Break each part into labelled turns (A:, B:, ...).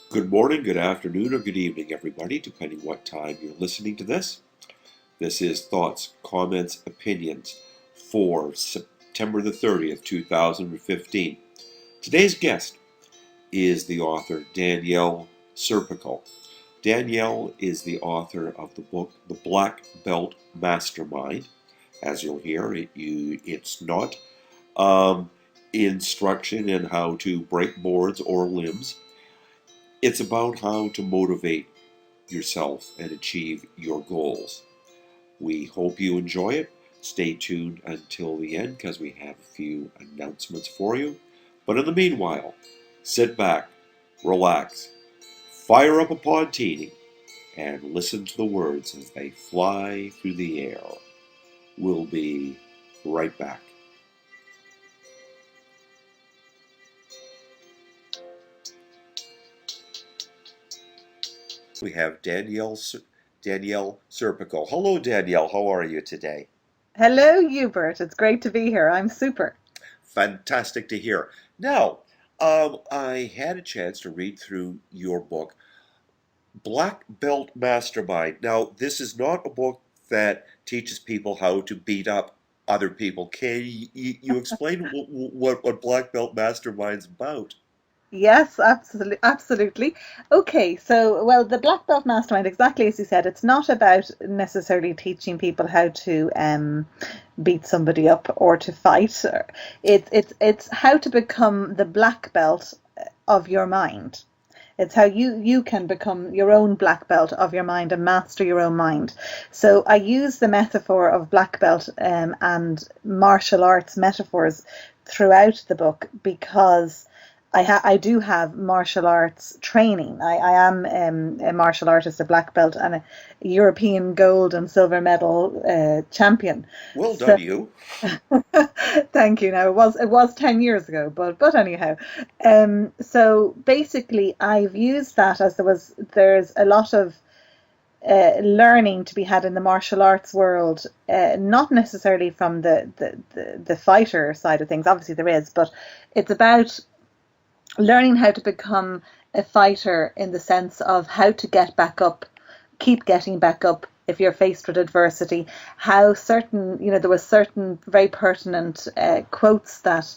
A: Good morning, good afternoon, or good evening, everybody, depending what time you're listening to this. This is Thoughts, Comments, Opinions for September the 30th, 2015. Today's guest is the author Danielle Serpico. Danielle is the author of the book The Blackbelt Mastermind. As you'll hear, it's not instruction in how to break boards or limbs. It's about how to motivate yourself and achieve your goals. We hope you enjoy it. Stay tuned until the end because we have a few announcements for you. But in the meanwhile, sit back, relax, fire up a pontini, and listen to the words as they fly through the air. We'll be right back. We have Danielle Serpico. Hello, Danielle. How are you today?
B: Hello, Hubert. It's great to be here. I'm super.
A: Fantastic to hear. Now, I had a chance to read through your book, Black Belt Mastermind. Now, this is not a book that teaches people how to beat up other people. Can you explain what Black Belt Mastermind's about?
B: Yes, absolutely, absolutely. Okay, so well, the Black Belt Mastermind, exactly as you said, it's not about necessarily teaching people how to beat somebody up or to fight. It's how to become the black belt of your mind. It's how you can become your own black belt of your mind and master your own mind. So I use the metaphor of black belt and martial arts metaphors throughout the book because I do have martial arts training. I am a martial artist, a black belt, and a European gold and silver medal champion.
A: Well
B: So
A: done, you.
B: thank you. Now it was 10 years ago, but anyhow, so basically I've used that as there's a lot of learning to be had in the martial arts world, not necessarily from the fighter side of things. Obviously there is, but it's about learning how to become a fighter in the sense of how to get back up, keep getting back up if you're faced with adversity. How certain, there was certain very pertinent quotes that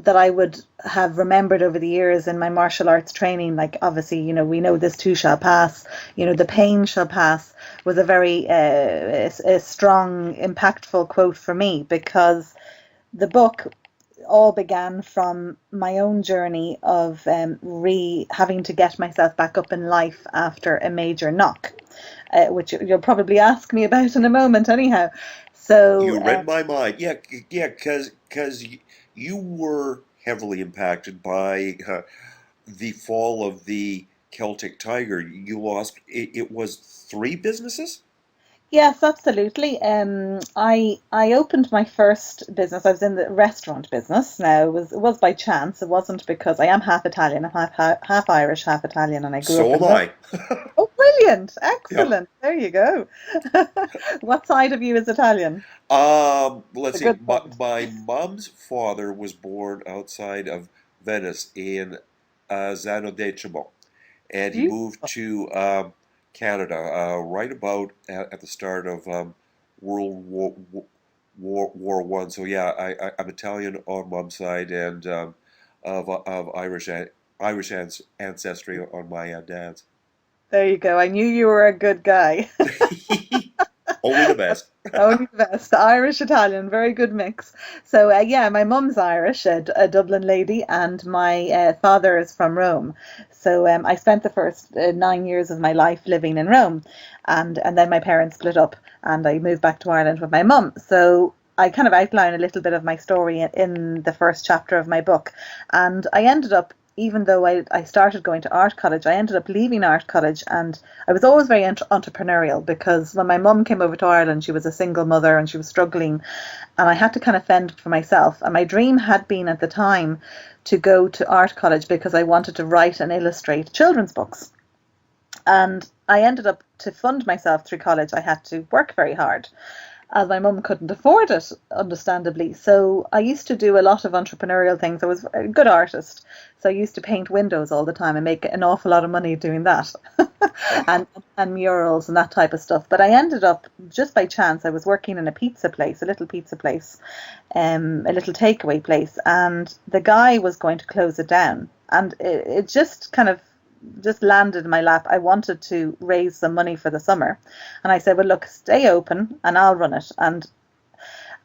B: I would have remembered over the years in my martial arts training. Like obviously, we know this too shall pass. The pain shall pass was a very a strong, impactful quote for me because the book all began from my own journey of having to get myself back up in life after a major knock, which you'll probably ask me about in a moment, anyhow. So,
A: You read my mind. Yeah, because you were heavily impacted by the fall of the Celtic Tiger. You lost, it was three businesses?
B: yes, absolutely. I opened my first business. I was in the restaurant business. Now it was by chance. It wasn't because I am half Italian. I'm half Irish, half Italian, and I grew up
A: So am
B: in Rome.
A: I.
B: Oh, brilliant!
A: Yep.
B: Excellent. There you go. What side of you is Italian?
A: Let's
B: The
A: see.
B: good
A: My,
B: side.
A: my mom's father was born outside of Venice in Zanodecimo, and he moved
B: Beautiful.
A: to Canada right about at the start of World War One. So yeah, I'm Italian on mom's side and of Irish ancestry on my dad's.
B: There you go. I knew you were a good guy.
A: Only the best.
B: Only the best. Irish Italian, very good mix. So yeah, my mum's Irish, a Dublin lady, and my father is from Rome. So I spent the first 9 years of my life living in Rome, and then my parents split up, and I moved back to Ireland with my mum. So I kind of outline a little bit of my story in the first chapter of my book, and I ended up. Even though I started going to art college, I ended up leaving art college, and I was always very entrepreneurial because when my mum came over to Ireland, she was a single mother and she was struggling, and I had to kind of fend for myself. And my dream had been at the time to go to art college because I wanted to write and illustrate children's books. And I ended up to fund myself through college. I had to work very hard. as my mum couldn't afford it, understandably. So I used to do a lot of entrepreneurial things. I was a good artist, so I used to paint windows all the time and make an awful lot of money doing that,
A: Oh,
B: and murals and that type of stuff. But I ended up, just by chance, I was working in a pizza place, a little pizza place, a little takeaway place, and the guy was going to close it down, and it just kind of just landed in my lap. I wanted to raise some money for the summer, and I said, "Well, look, stay open, and I'll run it." And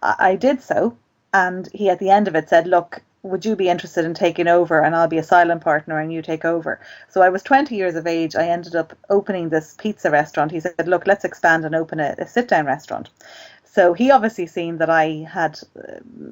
B: I did so, and he at the end of it said, "Look, would you be interested in taking over, and I'll be a silent partner and you take over." So I was 20 years of age. I ended up opening this pizza restaurant. He said, "Look, let's expand and open a sit down restaurant." So he obviously seen that I had,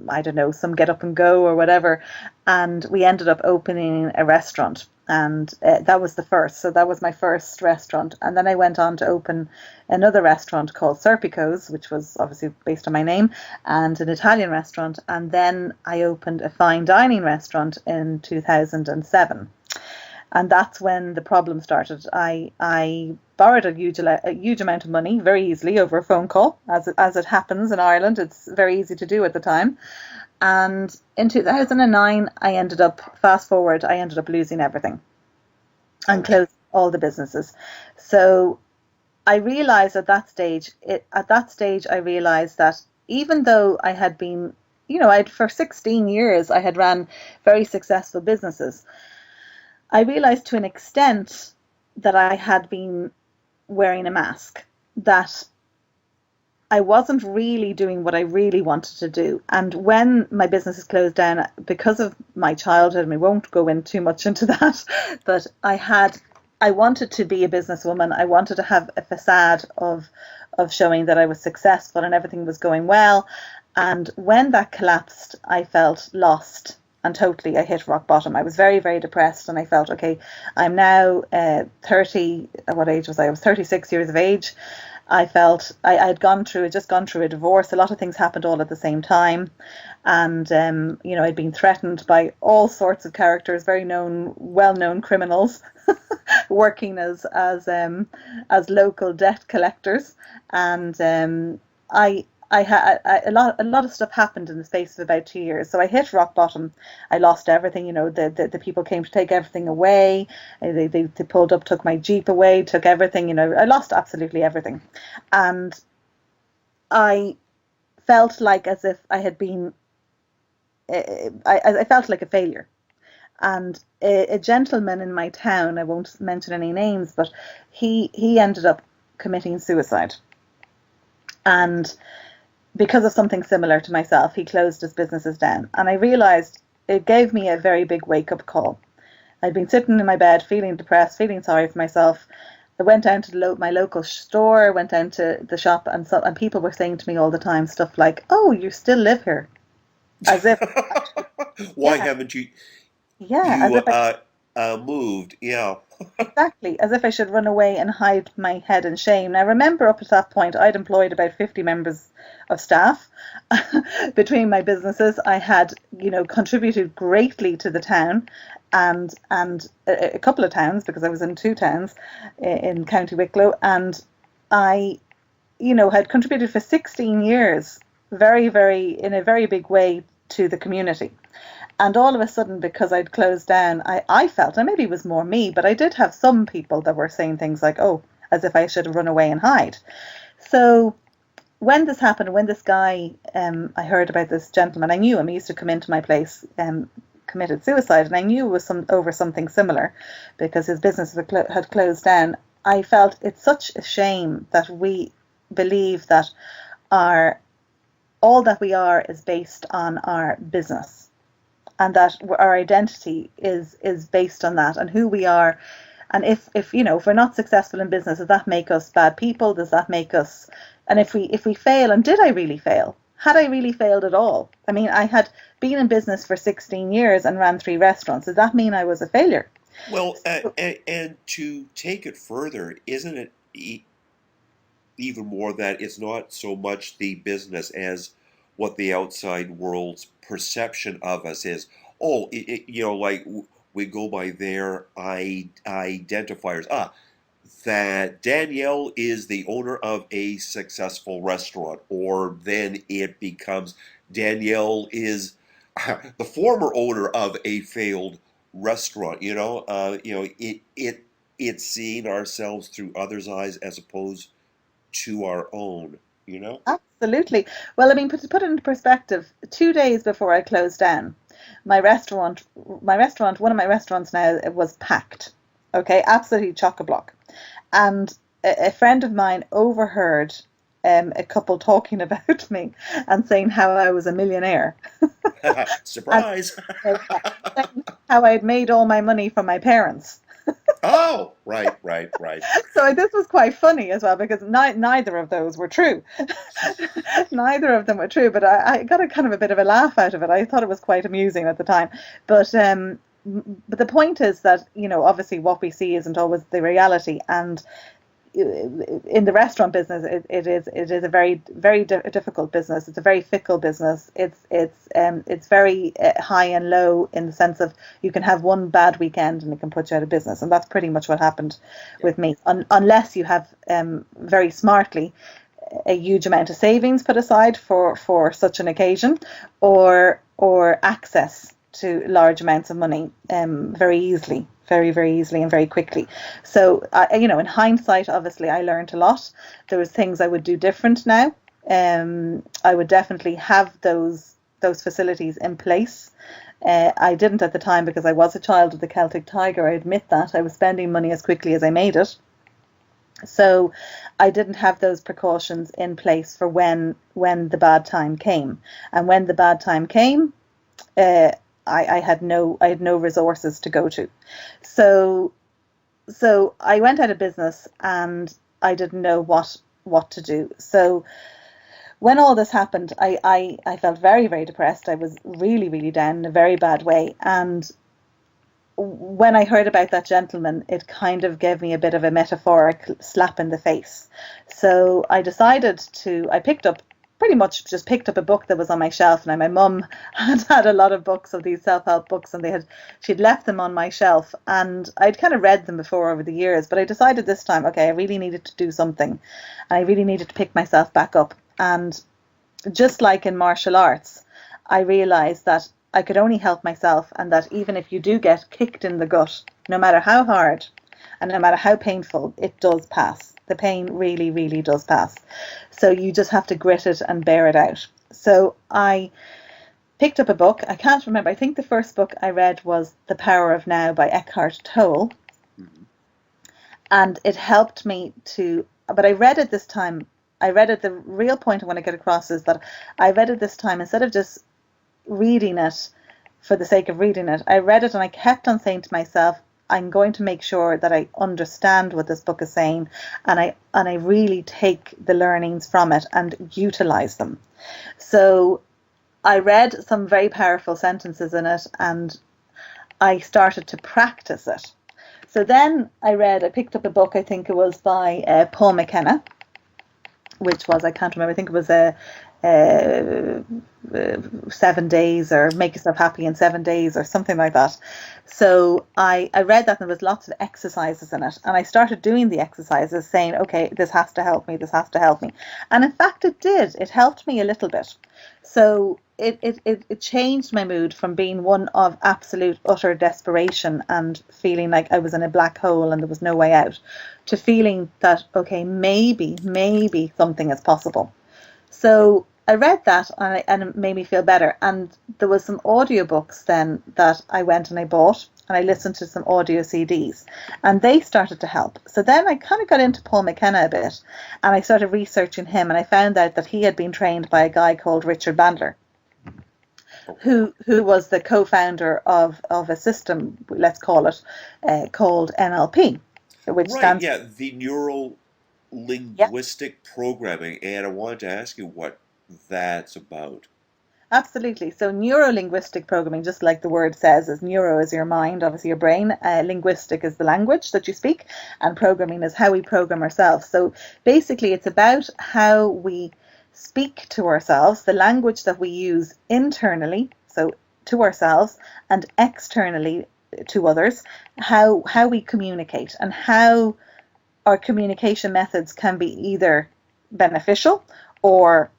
B: I don't know, some get up and go or whatever, and we ended up opening a restaurant, and that was the first. So that was my first restaurant, and then I went on to open another restaurant called Serpico's, which was obviously based on my name, and an Italian restaurant, and then I opened a fine dining restaurant in 2007, and that's when the problem started. I borrowed a huge amount of money very easily over a phone call, as it happens in Ireland. It's very easy to do at the time. And in 2009, fast forward, I ended up losing everything and
A: ouch.
B: closed all the businesses. So I realized at that stage, I realized that even though I had been, for 16 years, I had ran very successful businesses. I realized to an extent that I had been wearing a mask, that I wasn't really doing what I really wanted to do. And when my business is closed down because of my childhood, and we won't go in too much into that, but I wanted to be a businesswoman. I wanted to have a facade of showing that I was successful and everything was going well. And when that collapsed, I felt lost. And totally, I hit rock bottom. I was very, very depressed, and I felt, okay, I'm now 30. What age was I? I was 36 years of age. I felt I'd just gone through a divorce. A lot of things happened all at the same time, and I'd been threatened by all sorts of characters, well-known criminals, working as local debt collectors, and I had a lot of stuff happened in the space of about 2 years. So I hit rock bottom. I lost everything. The people came to take everything away. They pulled up, took my Jeep away, took everything. I lost absolutely everything, and I felt like as if I had been. I felt like a failure. And a gentleman in my town, I won't mention any names, but he ended up committing suicide, and because of something similar to myself, he closed his businesses down. And I realized it gave me a very big wake up call. I'd been sitting in my bed feeling depressed, feeling sorry for myself. I went down to my local store, went down to the shop, and people were saying to me all the time stuff like, "Oh, you still live here," as if,
A: Why
B: yeah,
A: haven't you
B: yeah, as
A: you
B: if I
A: moved? Yeah.
B: Exactly, as if I should run away and hide my head in shame. Now, remember, up at that point, I'd employed about 50 members of staff. Between my businesses, I had, contributed greatly to the town, and a couple of towns, because I was in two towns in County Wicklow, and I, had contributed for 16 years, very, very, in a very big way to the community. And all of a sudden, because I'd closed down, I felt, and maybe it was more me, but I did have some people that were saying things like, "Oh," as if I should run away and hide. So when this happened, when this guy, I heard about this gentleman, I knew him. He used to come into my place, committed suicide, and I knew it was over something similar because his business had closed down. I felt it's such a shame that we believe that our all that we are is based on our business, and that our identity is based on that and who we are. And if we're not successful in business, does that make us bad people? Does that make us, and if we fail, and did I really fail? Had I really failed at all? I mean, I had been in business for 16 years and ran 3 restaurants. Does that mean I was a failure?
A: Well, and to take it further, isn't it even more that it's not so much the business as what the outside world's perception of us is? Oh, like we go by their identifiers. Ah, that Danielle is the owner of a successful restaurant, or then it becomes Danielle is the former owner of a failed restaurant. It's seeing ourselves through others' eyes as opposed to our own. You know.
B: Absolutely. Well, I mean, to put it into perspective, 2 days before I closed down, one of my restaurants now, it was packed. Okay, absolutely chock-a-block. And a friend of mine overheard a couple talking about me and saying how I was a millionaire and
A: Surprise!
B: saying how I had made all my money from my parents.
A: Oh, right, right, right.
B: So this was quite funny as well because neither of those were true. Neither of them were true, but I got a kind of a bit of a laugh out of it. I thought it was quite amusing at the time. But the point is that, obviously what we see isn't always the reality. And in the restaurant business, it is a very very difficult business. It's a very fickle business. It's very high and low in the sense of you can have one bad weekend and it can put you out of business, and that's pretty much what happened with me. Unless you have very smartly a huge amount of savings put aside for such an occasion, or access to large amounts of money very easily, very, very easily and very quickly. So, in hindsight, obviously, I learned a lot. There was things I would do different now. I would definitely have those facilities in place. I didn't at the time because I was a child of the Celtic Tiger. I admit that. I was spending money as quickly as I made it. So I didn't have those precautions in place for when the bad time came. And when the bad time came, I had no resources to go to. So I went out of business and I didn't know what to do. So when all this happened, I felt very, very depressed. I was really, really down in a very bad way. And when I heard about that gentleman, it kind of gave me a bit of a metaphoric slap in the face. So I pretty much just picked up a book that was on my shelf. Now my mum had a lot of books of these self-help books, and she'd left them on my shelf, and I'd kind of read them before over the years, but I decided this time, okay, I really needed to do something. I really needed to pick myself back up. And just like in martial arts, I realized that I could only help myself, and that even if you do get kicked in the gut, no matter how hard and no matter how painful, it does pass. The pain really, really does pass. So you just have to grit it and bear it out. So I picked up a book. I can't remember. I think the first book I read was The Power of Now by Eckhart Tolle. Mm-hmm. And it helped me but I read it this time. The real point I want to get across is that I read it this time instead of just reading it for the sake of reading it. I read it and I kept on saying to myself, I'm going to make sure that I understand what this book is saying, and I really take the learnings from it and utilize them. So I read some very powerful sentences in it and I started to practice it. So then I picked up a book, I think it was by Paul McKenna, which was, I can't remember, I think it was 7 days, or Make Yourself Happy in 7 days, or something like that. So I read that, and there was lots of exercises in it, and I started doing the exercises saying, okay, this has to help me, and in fact it did. It helped me a little bit. So it changed my mood from being one of absolute utter desperation and feeling like I was in a black hole and there was no way out, to feeling that, okay, maybe something is possible. So I read that and it made me feel better. And there was some audiobooks then that I went and I bought, and I listened to some audio CDs, and they started to help. So then I kind of got into Paul McKenna a bit, and I started researching him, and I found out that he had been trained by a guy called Richard Bandler, who was the co-founder of a system, let's call it, called NLP, which stands...
A: Yeah, the Neuro-Linguistic Programming, and I wanted to ask you what that's about.
B: Absolutely. So neuro-linguistic programming, just like the word says, is neuro is your mind, obviously your brain. Linguistic is the language that you speak, and programming is how we program ourselves. So basically it's about how we speak to ourselves, the language that we use internally, so to ourselves, and externally to others, how we communicate, and how our communication methods can be either beneficial or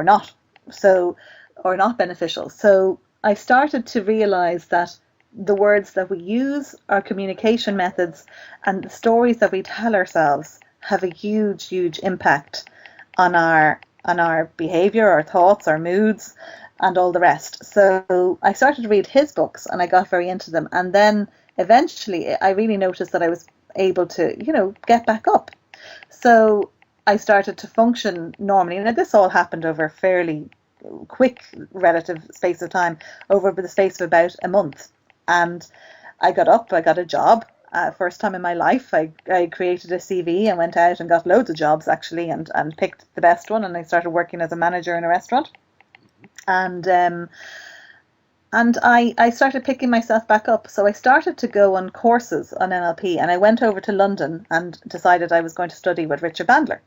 B: not. So, or not beneficial. So I started to realize that the words that we use, our communication methods, and the stories that we tell ourselves have a huge impact on our behavior, our thoughts, our moods, and all the rest. So I started to read his books and I got very into them. And then eventually I really noticed that I was able to, get back up. So I started to function normally. Now, this all happened over a fairly quick relative space of time, over the space of about a month. And I got up, I got a job. First time in my life, I created a CV and went out and got loads of jobs actually, and picked the best one. And I started working as a manager in a restaurant. And I started picking myself back up. So I started to go on courses on NLP, and I went over to London and decided I was going to study with Richard Bandler.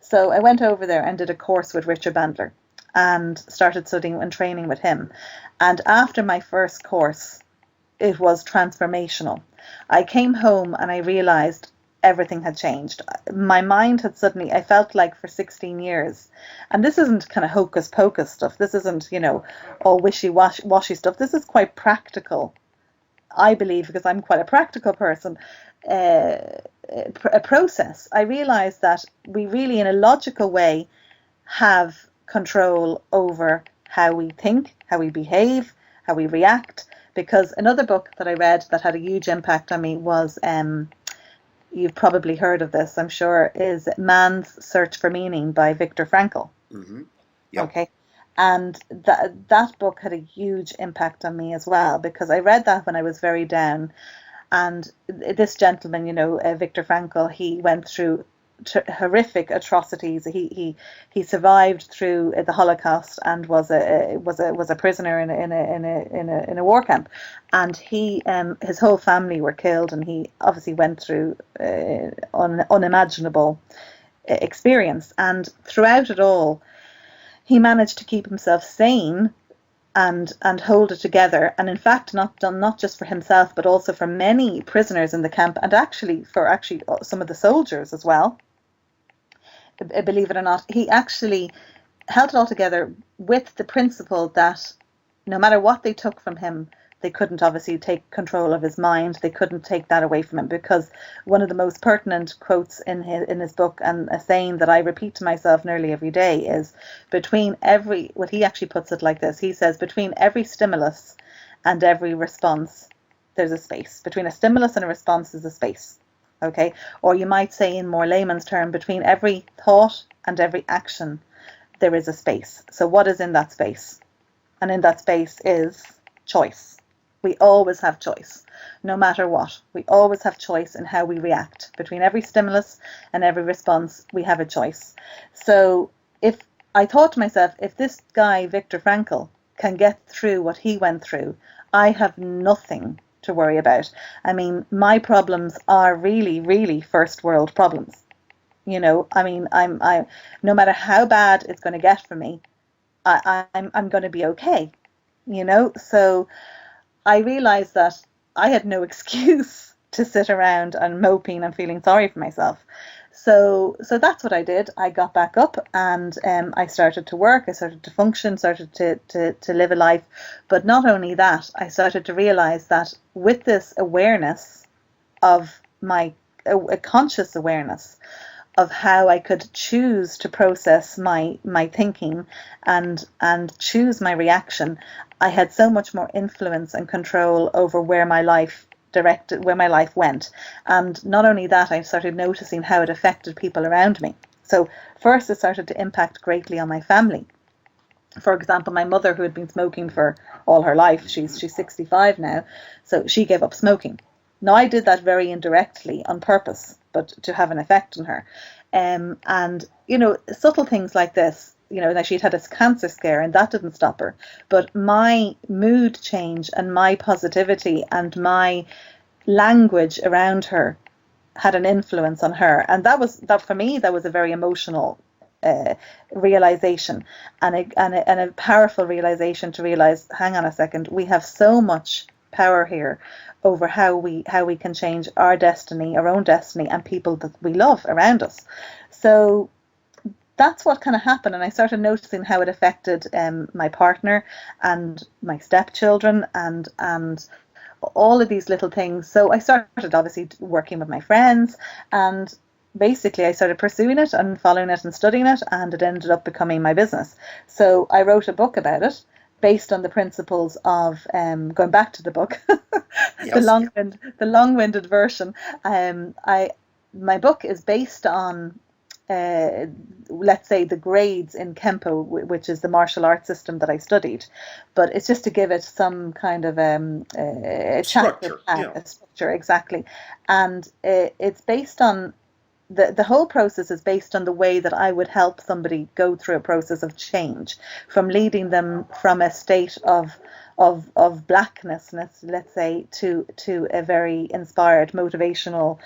B: So I went over there and did a course with Richard Bandler and started studying and training with him. And after my first course, it was transformational. I came home and I realized everything had changed. My mind had suddenly, I felt like for 16 years, and this isn't kind of hocus pocus stuff. This isn't, all wishy-washy stuff. This is quite practical, I believe, because I'm quite a practical person. A process. I realized that we really, in a logical way, have control over how we think, how we behave, how we react. Because another book that I read that had a huge impact on me was, you've probably heard of this, I'm sure, is Man's Search for Meaning by Viktor Frankl.
A: Mm-hmm. Yep.
B: Okay. And that book had a huge impact on me as well, because I read that when I was very down. And this gentleman, Viktor Frankl, he went through horrific atrocities. He survived through the Holocaust and was a prisoner in a war camp, and his whole family were killed, and he obviously went through unimaginable experience. And throughout it all, he managed to keep himself sane and hold it together, and in fact not just for himself but also for many prisoners in the camp, and actually for some of the soldiers as well. Believe it or not, he actually held it all together with the principle that no matter what they took from him, they couldn't obviously take control of his mind. They couldn't take that away from him, because one of the most pertinent quotes in his book, and a saying that I repeat to myself nearly every day, is what he actually puts it like this. He says, between every stimulus and every response, there's a space. Between a stimulus and a response is a space. Okay, or you might say in more layman's term, between every thought and every action, there is a space. So what is in that space? And in that space is choice. We always have choice, no matter what. We always have choice in how we react. Between every stimulus and every response, we have a choice. So if I thought to myself, if this guy, Viktor Frankl, can get through what he went through, I have nothing to worry about. I mean, my problems are really first world problems. I'm no matter how bad it's going to get for me, I'm going to be okay. So I realized that I had no excuse to sit around and moping and feeling sorry for myself. So that's what I did. I got back up, and I started to work. I started to function, started to live a life. But not only that, I started to realize that with this awareness of a conscious awareness of how I could choose to process my thinking and choose my reaction, I had so much more influence and control over where my life went. And not only that, I started noticing how it affected people around me. So first, it started to impact greatly on my family. For example, my mother, who had been smoking for all her life, she's 65 now, so she gave up smoking. Now, I did that very indirectly on purpose, but to have an effect on her. And subtle things like this. Now she'd had a cancer scare, and that didn't stop her. But my mood change and my positivity and my language around her had an influence on her. And that for me, that was a very emotional realization, and a powerful realization, to realize, hang on a second, we have so much power here over how we can change our destiny, our own destiny, and people that we love around us. So that's what kind of happened, and I started noticing how it affected my partner and my stepchildren and all of these little things. So I started obviously working with my friends, and basically I started pursuing it and following it and studying it, and it ended up becoming my business. So I wrote a book about it based on the principles of going back to the book,
A: Yes.
B: the long-winded version. I My book is based on let's say the grades in Kempo, which is the martial arts system that I studied, but it's just to give it some kind of a
A: Structure.
B: a structure, exactly. And it's based on the whole process is based on the way that I would help somebody go through a process of change, from leading them from a state of blackness, let's say, to a very inspired, motivational,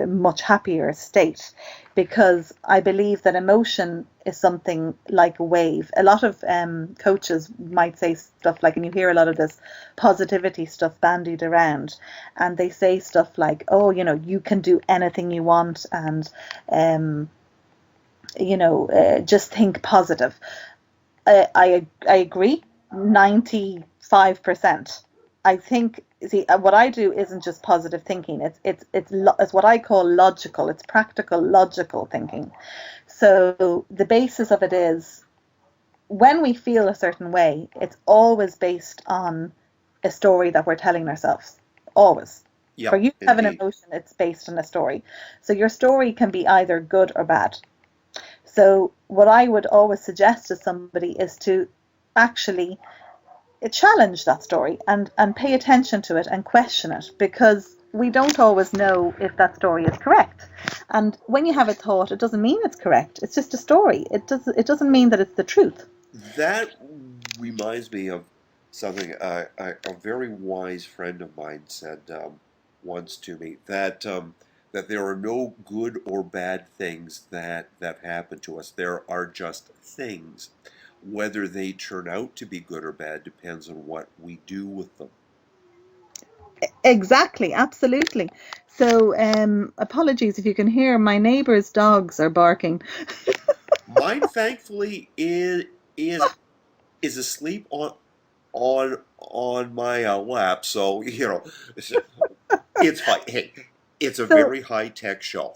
B: much happier state. Because I believe that emotion is something like a wave. A lot of coaches might say stuff like, and you hear a lot of this positivity stuff bandied around, and they say stuff like, oh, you can do anything you want, and just think positive. I agree 95%. I think, see, what I do isn't just positive thinking. It's what I call logical. It's practical, logical thinking. So the basis of it is, when we feel a certain way, it's always based on a story that we're telling ourselves. Always.
A: Yep,
B: For you to have an
A: indeed.
B: emotion, it's based on a story. So your story can be either good or bad. So what I would always suggest to somebody is to actually challenge that story and pay attention to it and question it, because we don't always know if that story is correct. And when you have a thought, it doesn't mean it's correct. It's just a story. It doesn't mean that it's the truth.
A: That reminds me of something a very wise friend of mine said once to me, that there are no good or bad things that happen to us. There are just things. Whether they turn out to be good or bad depends on what we do with them.
B: Exactly, absolutely. So apologies if you can hear my neighbor's dogs are barking.
A: Mine, thankfully, is asleep on my lap, so it's fine. Hey, it's a
B: So
A: very high tech show.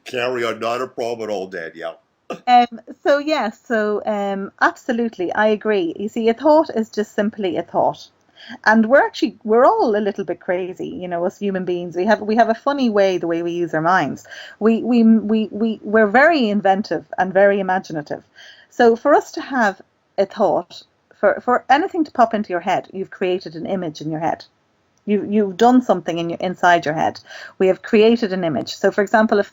A: Carry on, not a problem at all, Danielle.
B: Um, so absolutely, I agree. You see, a thought is just simply a thought, and we're all a little bit crazy, us human beings. We have a funny way, the way we use our minds. We're very inventive and very imaginative. So for us to have a thought, for anything to pop into your head, you've created an image in your head. You've done something inside your head. We have created an image. So, for example, if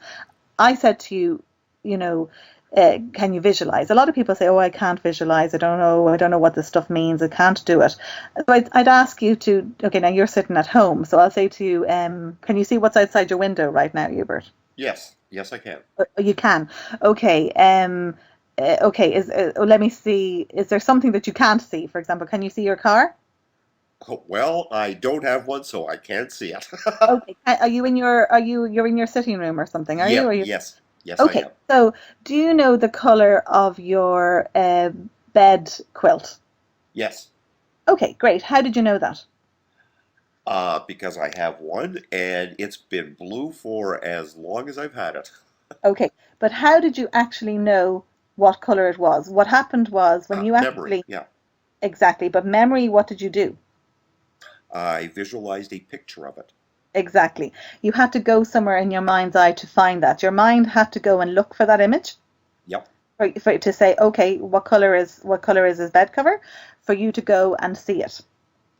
B: I said to you, you know, can you visualize? A lot of people say, "Oh, I can't visualize. I don't know. I don't know what this stuff means. I can't do it." So I'd ask you to. Okay, now you're sitting at home, so I'll say to you, "Can you see what's outside your window right now, Hubert?"
A: Yes, yes, I can.
B: You can. Okay. Okay. Let me see. Is there something that you can't see? For example, can you see your car?
A: Oh, well, I don't have one, so I can't see it.
B: Okay. Are you in your? You're in your sitting room or something? Are you?
A: Yep,
B: Are you?
A: yes, yes, I
B: Okay.
A: am.
B: So, do you know the color of your bed quilt?
A: Yes,
B: Okay, great. How did you know that?
A: because I have one, and it's been blue for as long as I've had it.
B: Okay, but how did you actually know what color it was? What happened was when you
A: Memory,
B: actually,
A: yeah.
B: exactly, but memory, what did you do?
A: I visualized a picture of it.
B: Exactly. You had to go somewhere in your mind's eye to find that. Your mind had to go and look for that image
A: Yep,
B: for to say, okay, what color is his bed cover? For you to go and see it.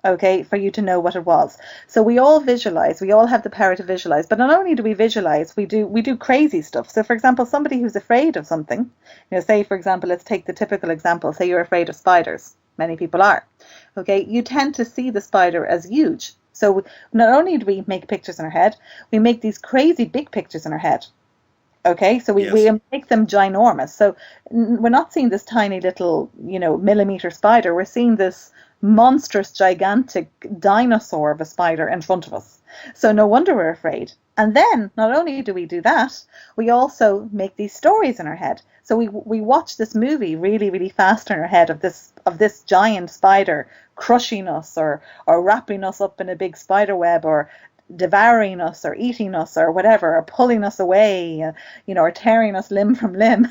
B: Okay, for you to know what it was. So we all visualize, we all have the power to visualize, but not only do we visualize, we do crazy stuff. So for example, somebody who's afraid of something, say for example, let's take the typical example, say you're afraid of spiders. Many people are. Okay, you tend to see the spider as huge. So not only do we make pictures in our head, we make these crazy big pictures in our head. Okay, so we
A: yes.
B: make them ginormous. So we're not seeing this tiny little, millimeter spider. We're seeing this monstrous, gigantic dinosaur of a spider in front of us. So no wonder we're afraid. And then not only do we do that, we also make these stories in our head. So we watch this movie really, really fast in our head of this giant spider crushing us or wrapping us up in a big spider web or devouring us or eating us or whatever, or pulling us away, or tearing us limb from limb.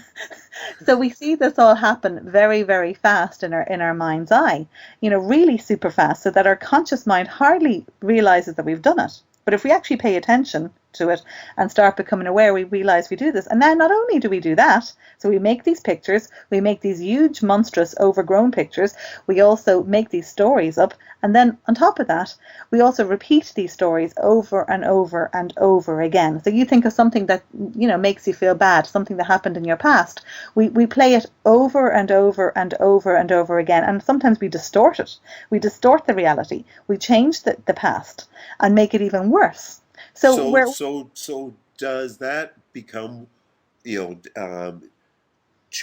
B: So we see this all happen very, very fast in our mind's eye, really super fast, so that our conscious mind hardly realizes that we've done it. But if we actually pay attention to it and start becoming aware, we realize we do this. And then not only do we do that, so we make these pictures, we make these huge, monstrous, overgrown pictures, we also make these stories up. And then on top of that, we also repeat these stories over and over and over again. So you think of something that, makes you feel bad, something that happened in your past. We play it over and over and over and over again. And sometimes we distort it. We distort the reality. We change the past and make it even worse.
A: So does that become, to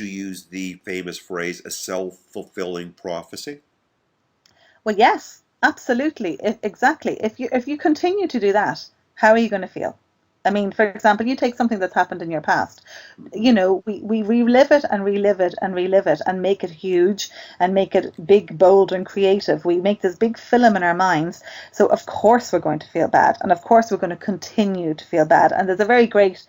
A: use the famous phrase, a self-fulfilling prophecy?
B: Well, yes, absolutely, exactly. If you continue to do that, how are you going to feel? I mean, for example, you take something that's happened in your past. We relive it and relive it and relive it and make it huge and make it big, bold, and creative. We make this big film in our minds. So of course we're going to feel bad, and of course we're going to continue to feel bad. And there's a very great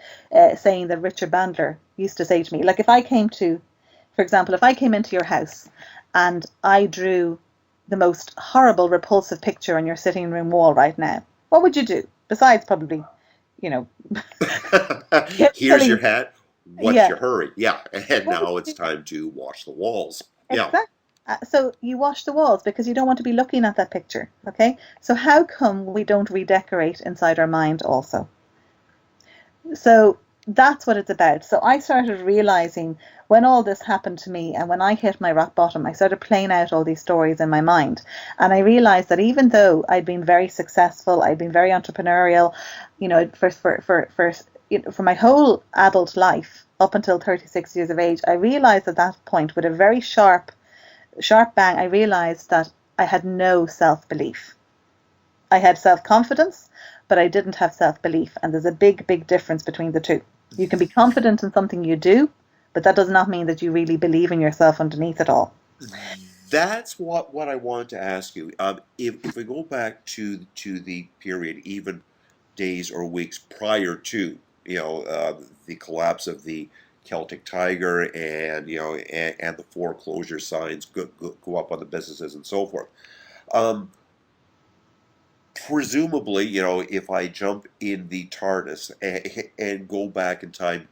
B: saying that Richard Bandler used to say to me, like for example, if I came into your house and I drew the most horrible, repulsive picture on your sitting room wall right now, what would you do? Besides probably, get
A: Here's your
B: silly.
A: hat. What's
B: Yeah.
A: your hurry? Yeah, and
B: What would
A: now
B: you
A: it's
B: do?
A: time to wash the walls. Yeah.
B: Exactly. So you wash the walls because you don't want to be looking at that picture. Okay. So how come we don't redecorate inside our mind also? So that's what it's about. So I started realizing when all this happened to me and when I hit my rock bottom, I started playing out all these stories in my mind. And I realized that even though I'd been very successful, I'd been very entrepreneurial, for my whole adult life up until 36 years of age, I realized at that point with a very sharp bang, I realized that I had no self-belief. I had self-confidence, but I didn't have self-belief. And there's a big, big difference between the two. You can be confident in something you do, but that does not mean that you really believe in yourself underneath it all.
A: That's what I wanted to ask you. If we go back to the period, even days or weeks prior to the collapse of the Celtic Tiger, and and the foreclosure signs go up on the businesses and so forth. Um, Presumably, if I jump in the TARDIS and go back in time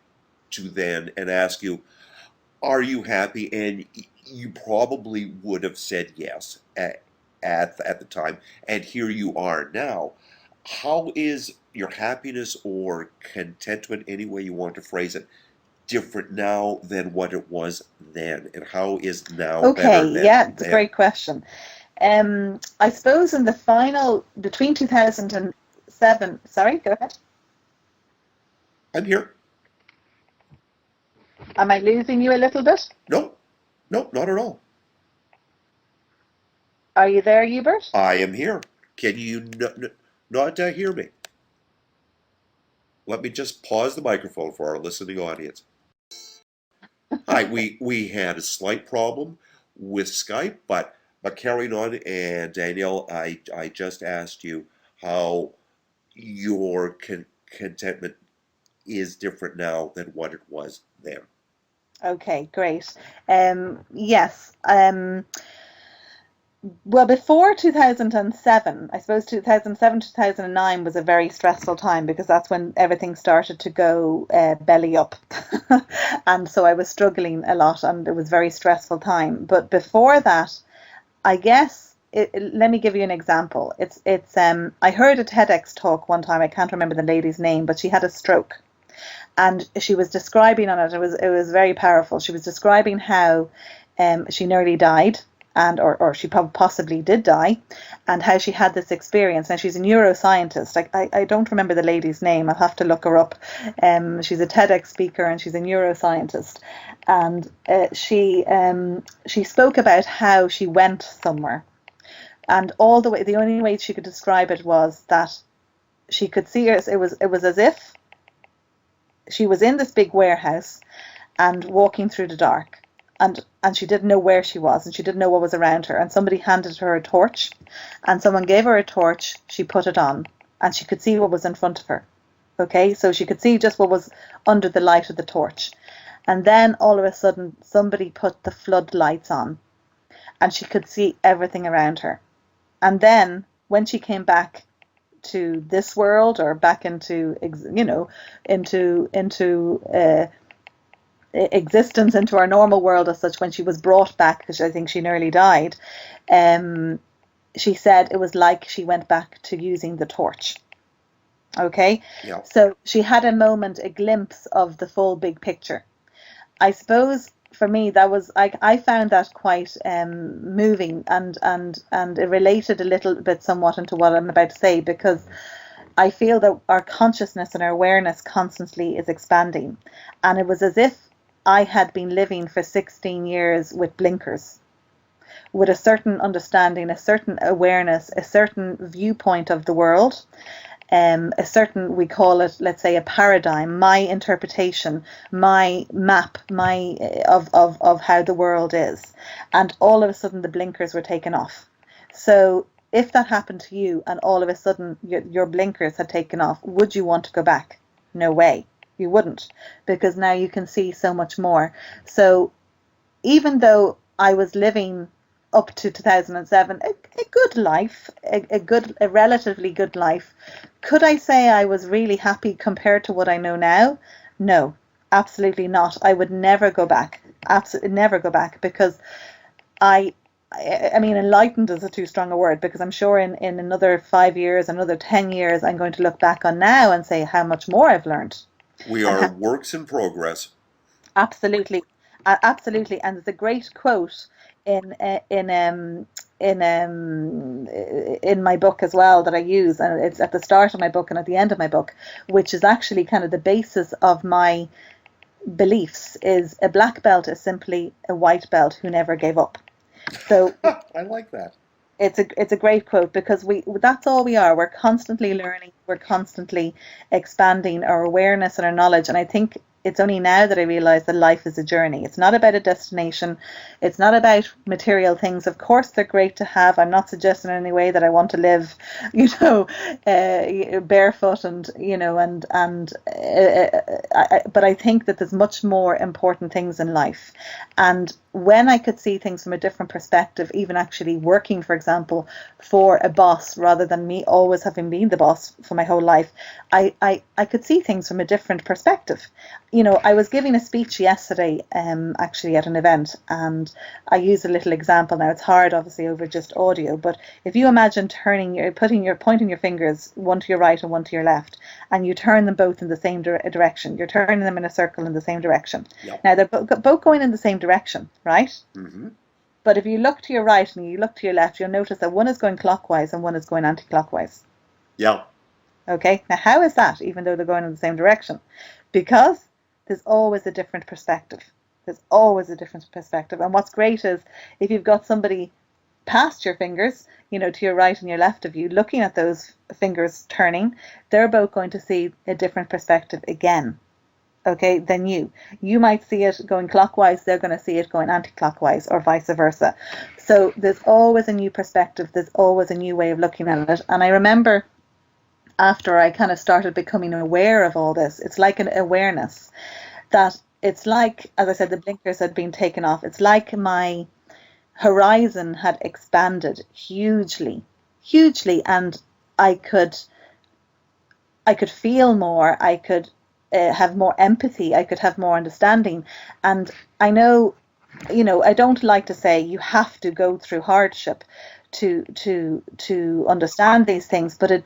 A: to then and ask you, are you happy? And you probably would have said yes at the time. And here you are now. How is your happiness or contentment, any way you want to phrase it, different now than what it was then? And how is now
B: Okay,
A: better than
B: yeah, it's a
A: then?
B: great question. I suppose in the final between 2007, sorry, go ahead.
A: I'm here.
B: Am I losing you a little bit?
A: No, no, not at all.
B: Are you there, Hubert?
A: I am here. Can you not hear me? Let me just pause the microphone for our listening audience. Hi, we had a slight problem with Skype, but carrying on. And Danielle, I just asked you how your contentment is different now than what it was then.
B: Okay, great. Yes. Well, before 2007, I suppose 2007, 2009 was a very stressful time because that's when everything started to go belly up. And so I was struggling a lot and it was a very stressful time. But before that, I guess let me give you an example. I heard a TEDx talk one time. I can't remember the lady's name, but she had a stroke and she was describing on it. It was very powerful. She was describing how she nearly died, and or she possibly did die, and how she had this experience. Now she's a neuroscientist. I don't remember the lady's name. I'll have to look her up. She's a TEDx speaker and she's a neuroscientist, and she spoke about how she went somewhere. And all the way, the only way she could describe it was that she could see her. It was as if she was in this big warehouse and walking through the dark, and she didn't know where she was, and she didn't know what was around her, and somebody handed her a torch, and someone gave her a torch. She put it on, and she could see what was in front of her. Okay, so she could see just what was under the light of the torch. And then all of a sudden somebody put the floodlights on, and she could see everything around her. And then when she came back to this world, or back into, into existence, into our normal world as such, when she was brought back, because I think she nearly died, she said it was like she went back to using the torch. Okay,
A: Yeah.
B: so she had a moment, a glimpse of the full big picture. I suppose for me that was, I found that quite moving, and it related a little bit somewhat into what I'm about to say, because I feel that our consciousness and our awareness constantly is expanding, and it was as if I had been living for 16 years with blinkers, with a certain understanding, a certain awareness, a certain viewpoint of the world, a certain, we call it, let's say, a paradigm, my interpretation, my map, my of how the world is, and all of a sudden the blinkers were taken off. So if that happened to you, and all of a sudden your blinkers had taken off, would you want to go back? No way, you wouldn't, because now you can see so much more. So even though I was living up to 2007, a good life, a relatively good life, could I say I was really happy compared to what I know now? No, absolutely not. I would never go back. Absolutely never go back, because I mean, enlightened is a too strong a word, because I'm sure in another 5 years, another 10 years, I'm going to look back on now and say how much more I've learned.
A: We are works in progress.
B: Absolutely, absolutely. And there's a great quote in in my book as well that I use, and it's at the start of my book and at the end of my book, which is actually kind of the basis of my beliefs. Is a black belt is simply a white belt who never gave up. So
A: I like that.
B: it's a great quote, because that's all we are. We're constantly learning, we're constantly expanding our awareness and our knowledge. And I think it's only now that I realize that life is a journey. It's not about a destination. It's not about material things. Of course, they're great to have. I'm not suggesting in any way that I want to live, barefoot and, but I think that there's much more important things in life. And when I could see things from a different perspective, even actually working, for example, for a boss rather than me always having been the boss for my whole life, I could see things from a different perspective. I was giving a speech yesterday, actually at an event, and I used a little example. Now it's hard, obviously, over just audio, but if you imagine pointing your fingers, one to your right and one to your left, and you turn them both in the same direction, you're turning them in a circle in the same direction.
A: Yep.
B: Now they're both going in the same direction, right?
A: Mm-hmm.
B: But if you look to your right and you look to your left, you'll notice that one is going clockwise and one is going anti-clockwise.
A: Yeah.
B: Okay, now how is that, even though they're going in the same direction? Because there's always a different perspective. There's always a different perspective. And what's great is if you've got somebody past your fingers, to your right and your left of you, looking at those fingers turning, they're both going to see a different perspective again. Okay, than you. You might see it going clockwise, they're going to see it going anti-clockwise, or vice versa. So there's always a new perspective. There's always a new way of looking at it. And I remember after I kind of started becoming aware of all this, it's like an awareness that it's like, as I said, the blinkers had been taken off. It's like my horizon had expanded hugely, and I could feel more. I could have more empathy. I could have more understanding. And I know, I don't like to say you have to go through hardship to understand these things, but it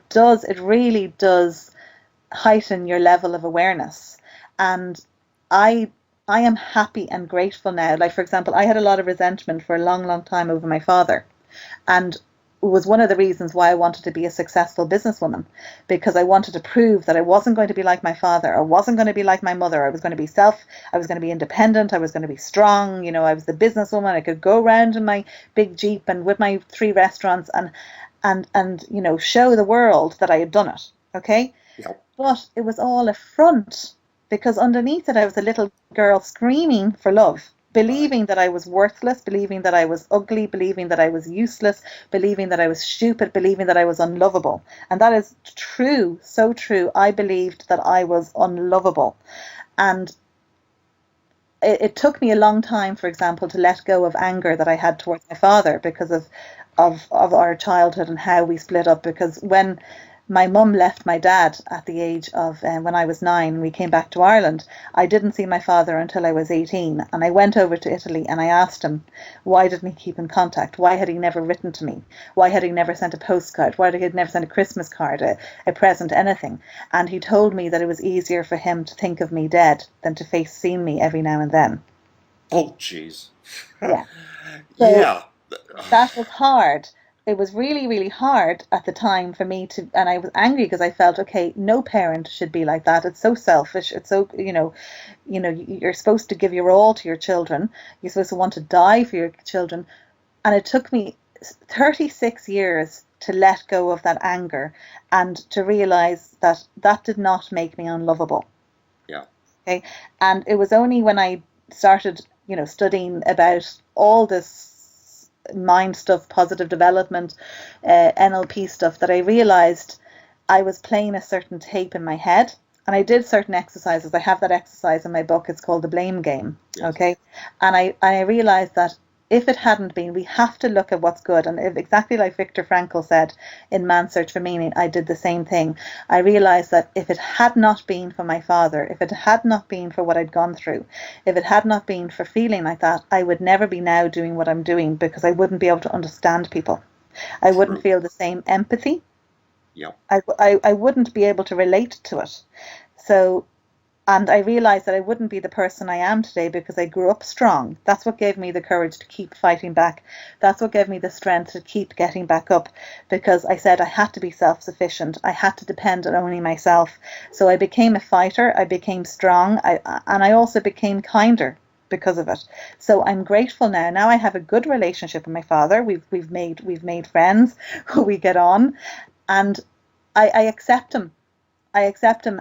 B: really does heighten your level of awareness. And I am happy and grateful now. Like, for example, I had a lot of resentment for a long time over my father, and was one of the reasons why I wanted to be a successful businesswoman, because I wanted to prove that I wasn't going to be like my father. I wasn't going to be like my mother. I was going to be independent. I was going to be strong. I was the businesswoman. I could go around in my big Jeep and with my 3 restaurants and show the world that I had done it. Okay.
A: Yeah.
B: But it was all a front, because underneath it, I was a little girl screaming for love,
A: Right.
B: believing that I was worthless, believing that I was ugly, believing that I was useless, believing that I was stupid, believing that I was unlovable. And that is true, so true. I believed that I was unlovable. And it took me a long time, for example, to let go of anger that I had towards my father because of our childhood and how we split up. Because when my mum left my dad at the age of when I was 9, we came back to Ireland. I didn't see my father until I was 18, and I went over to Italy and I asked him why didn't he keep in contact? Why had he never written to me? Why had he never sent a postcard? Why had he never sent a Christmas card, a present, anything? And he told me that it was easier for him to think of me dead than to face seeing me every now and then.
A: Oh, jeez.
B: Yeah. So
A: Yeah.
B: that was hard. It was really, really hard at the time for me to, and I was angry because I felt, okay, no parent should be like that. It's so selfish. It's so, you're supposed to give your all to your children. You're supposed to want to die for your children. And it took me 36 years to let go of that anger and to realize that that did not make me unlovable.
A: Yeah.
B: Okay. And it was only when I started, studying about all this mind stuff, positive development, NLP stuff, that I realized I was playing a certain tape in my head. And I did certain exercises. I have that exercise in my book. It's called the blame game.
A: Yes.
B: Okay. And I realized that if it hadn't been, we have to look at what's good. And if, exactly like Viktor Frankl said in Man's Search for Meaning, I did the same thing. I realized that if it had not been for my father, if it had not been for what I'd gone through, if it had not been for feeling like that, I would never be now doing what I'm doing, because I wouldn't be able to understand people. I wouldn't
A: True.
B: feel the same empathy.
A: Yeah.
B: I wouldn't be able to relate to it. So, and I realized that I wouldn't be the person I am today because I grew up strong. That's what gave me the courage to keep fighting back. That's what gave me the strength to keep getting back up, because I said I had to be self-sufficient. I had to depend on only myself. So I became a fighter. I became strong. And I also became kinder because of it. So I'm grateful now. Now I have a good relationship with my father. We've made friends. We get on, and I accept him. I accept him,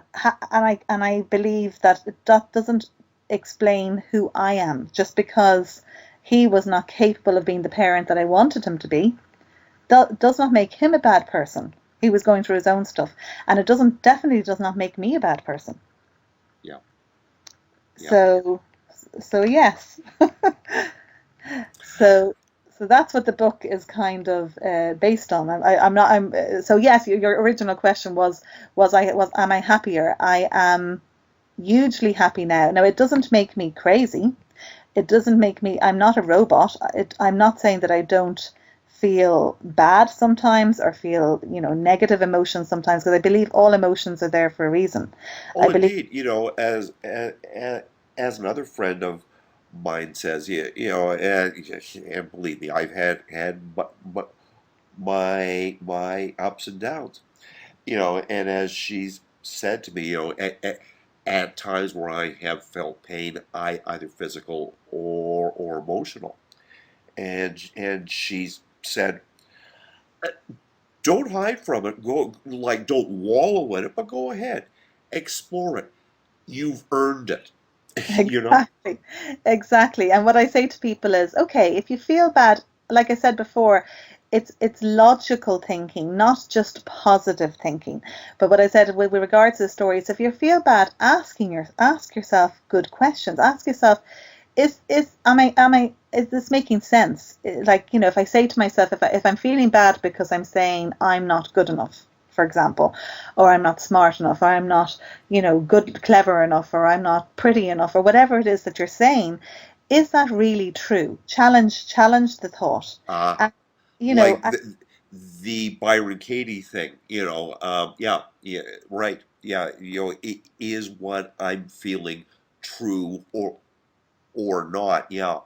B: and I believe that that doesn't explain who I am. Just because he was not capable of being the parent that I wanted him to be, does not make him a bad person. He was going through his own stuff, and it definitely does not make me a bad person.
A: Yeah. Yeah.
B: So, so yes. So, so that's what the book is kind of based on. I'm not. So yes. Your original question was am I happier? I am hugely happy now. Now, it doesn't make me crazy. It doesn't make me. I'm not a robot. I'm not saying that I don't feel bad sometimes or feel negative emotions sometimes, because I believe all emotions are there for a reason. I
A: Oh,
B: believe.
A: indeed. As another friend of mine says, and believe me, I've had my ups and downs. And as she's said to me, at times where I have felt pain, I either physical or emotional, and she's said, don't hide from it. Go, like, don't wallow in it, but go ahead, explore it. You've earned it. you know.
B: Exactly, exactly. And what I say to people is, okay, if you feel bad, like I said before, it's logical thinking, not just positive thinking. But what I said with regards to the stories, if you feel bad, ask yourself good questions. Ask yourself, is this making sense? Like, if I say to myself, if I'm feeling bad because I'm saying I'm not good enough, for example, or I'm not smart enough, or I'm not, good, clever enough, or I'm not pretty enough, or whatever it is that you're saying, is that really true? Challenge the thought.
A: uh,
B: And, you know,
A: like the Byron Katie thing. Yeah, yeah, right. Yeah, is what I'm feeling true or not? Yeah,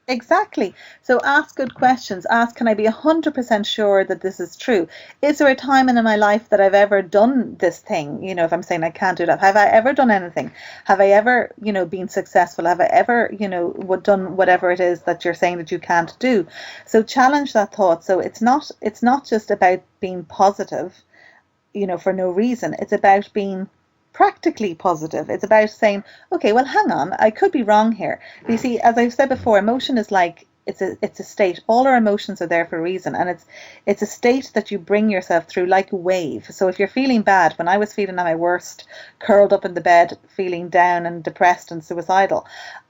B: Exactly. So ask good questions. Ask, can I be 100% sure that this is true? Is there a time in my life that I've ever done this thing? You know, if I'm saying I can't do that, have I ever done anything? Have I ever, been successful? Have I ever, done whatever it is that you're saying that you can't do? So challenge that thought. So it's not just about being positive, for no reason. It's about being practically positive. It's about saying, okay, well, hang on, I could be wrong here. But you see, as I've said before, emotion is like it's a state. All our emotions are there for a reason, and it's a state that you bring yourself through like a wave. So if you're feeling bad, when I was feeling at my worst, curled up in the bed, feeling down and depressed and suicidal,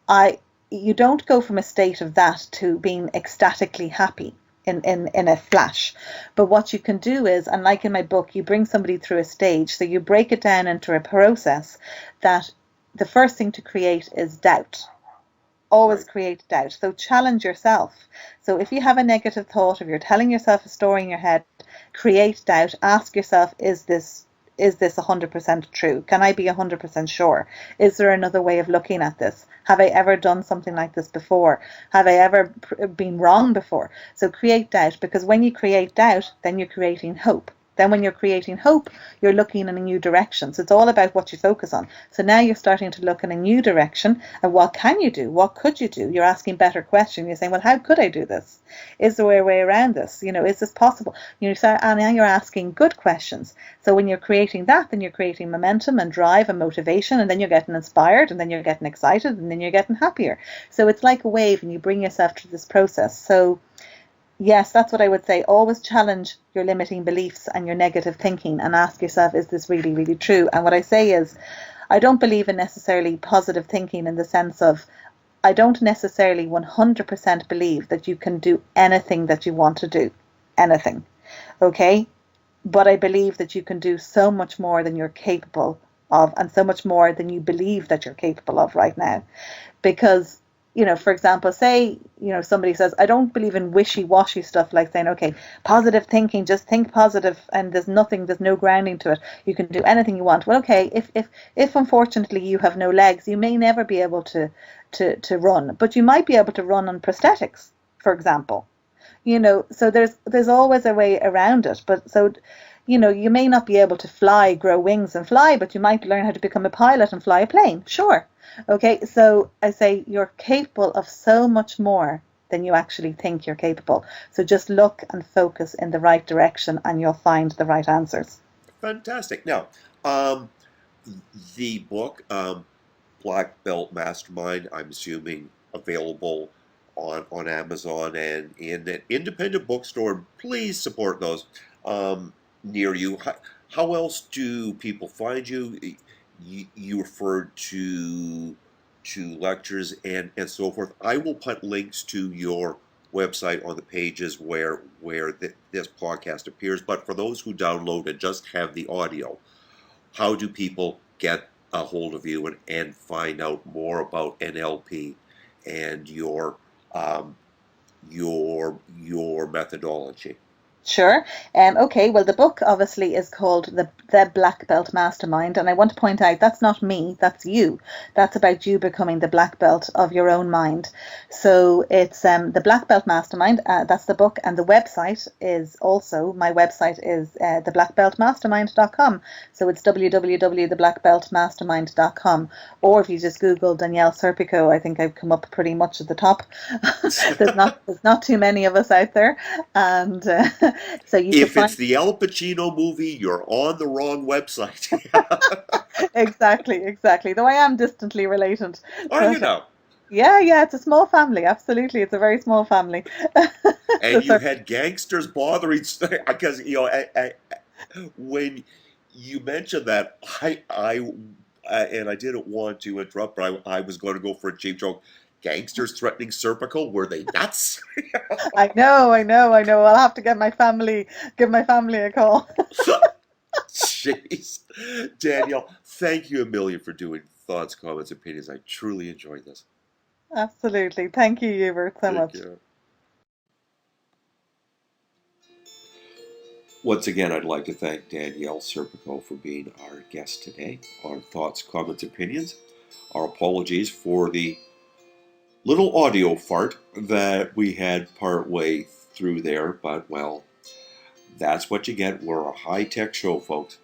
B: I you don't go from a state of that to being ecstatically happy in a flash. But what you can do is, and like in my book, you bring somebody through a stage. So you break it down into a process that the first thing to create is doubt. Always
A: Right.
B: create doubt. So challenge yourself. So if you have a negative thought, if you're telling yourself a story in your head, create doubt. Ask yourself, is this 100% true? Can I be 100% sure? Is there another way of looking at this? Have I ever done something like this before? Have I ever been wrong before? So create doubt, because when you create doubt, then you're creating hope. Then when you're creating hope, you're looking in a new direction. So it's all about what you focus on. So now you're starting to look in a new direction. And what can you do? What could you do? You're asking better questions. You're saying, well, how could I do this? Is there a way around this? Is this possible? And now you're asking good questions. So when you're creating that, then you're creating momentum and drive and motivation, and then you're getting inspired, and then you're getting excited, and then you're getting happier. So it's like a wave, and you bring yourself through this process. So yes, that's what I would say. Always challenge your limiting beliefs and your negative thinking and ask yourself, is this really, really true? And what I say is, I don't believe in necessarily positive thinking in the sense of, I don't necessarily 100% believe that you can do anything that you want to do. Anything. Okay? But I believe that you can do so much more than you're capable of, and so much more than you believe that you're capable of right now. Because, for example, say, somebody says, I don't believe in wishy-washy stuff like saying, okay, positive thinking, just think positive, and there's no grounding to it. You can do anything you want. Well, okay, if unfortunately you have no legs, you may never be able to run, but you might be able to run on prosthetics, for example. So there's always a way around it. But so, you may not be able to fly, grow wings and fly, but you might learn how to become a pilot and fly a plane. Sure. Okay, so I say you're capable of so much more than you actually think you're capable. So just look and focus in the right direction, and you'll find the right answers.
A: Fantastic. Now, um, the book, Black Belt Mastermind, I'm assuming available on Amazon and in an independent bookstore. Please support those near you. How else do people find you? You referred to lectures and so forth. I will put links to your website on the pages where this podcast appears. But for those who download and just have the audio, how do people get a hold of you and find out more about NLP and um, your methodology?
B: Sure. Okay. Well, the book obviously is called the Black Belt Mastermind, and I want to point out that's not me. That's you. That's about you becoming the black belt of your own mind. So it's the Black Belt Mastermind. That's the book, and the website is also my website is theblackbeltmastermind.com. So it's www.theblackbeltmastermind.com. Or if you just Google Danielle Serpico, I think I've come up pretty much at the top. There's not too many of us out there, and so you can
A: If it's
B: find
A: the Al Pacino movie, you're on the wrong website.
B: exactly. Though I am distantly related,
A: Are you
B: but
A: know?
B: yeah, yeah, it's a small family. Absolutely, it's a very small family. So
A: And you
B: sorry.
A: had gangsters bothering because when you mentioned that, and I didn't want to interrupt, but I was going to go for a cheap joke. Gangsters threatening Serpico, were they nuts?
B: I know, I know, I know. I'll have to give my family a call.
A: Jeez. Danielle, thank you a million for doing thoughts, comments, opinions. I truly enjoyed this.
B: Absolutely. Thank you, Hubert, so
A: Take
B: much.
A: care. Once again, I'd like to thank Danielle Serpico for being our guest today on Thoughts, Comments, Opinions. Our apologies for the little audio fart that we had part way through there, but well, that's what you get. We're a high-tech show, folks.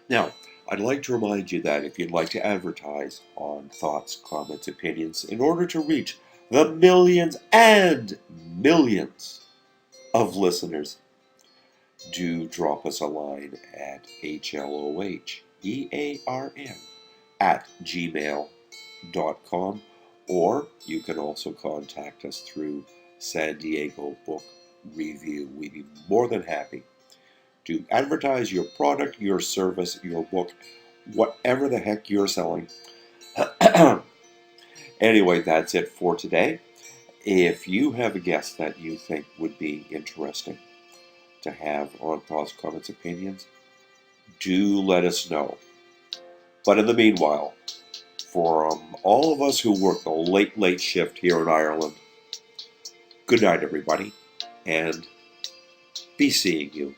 A: Now, I'd like to remind you that if you'd like to advertise on Thoughts, Comments, Opinions in order to reach the millions and millions of listeners, do drop us a line at hlohearn@gmail.com, or you can also contact us through San Diego Book Review. We'd be more than happy to advertise your product, your service, your book, whatever the heck you're selling. Anyway, that's it for today. If you have a guest that you think would be interesting to have on Thoughts, Comments, Opinions, do let us know. But in the meanwhile, for all of us who work the late shift here in Ireland, good night, everybody, and be seeing you.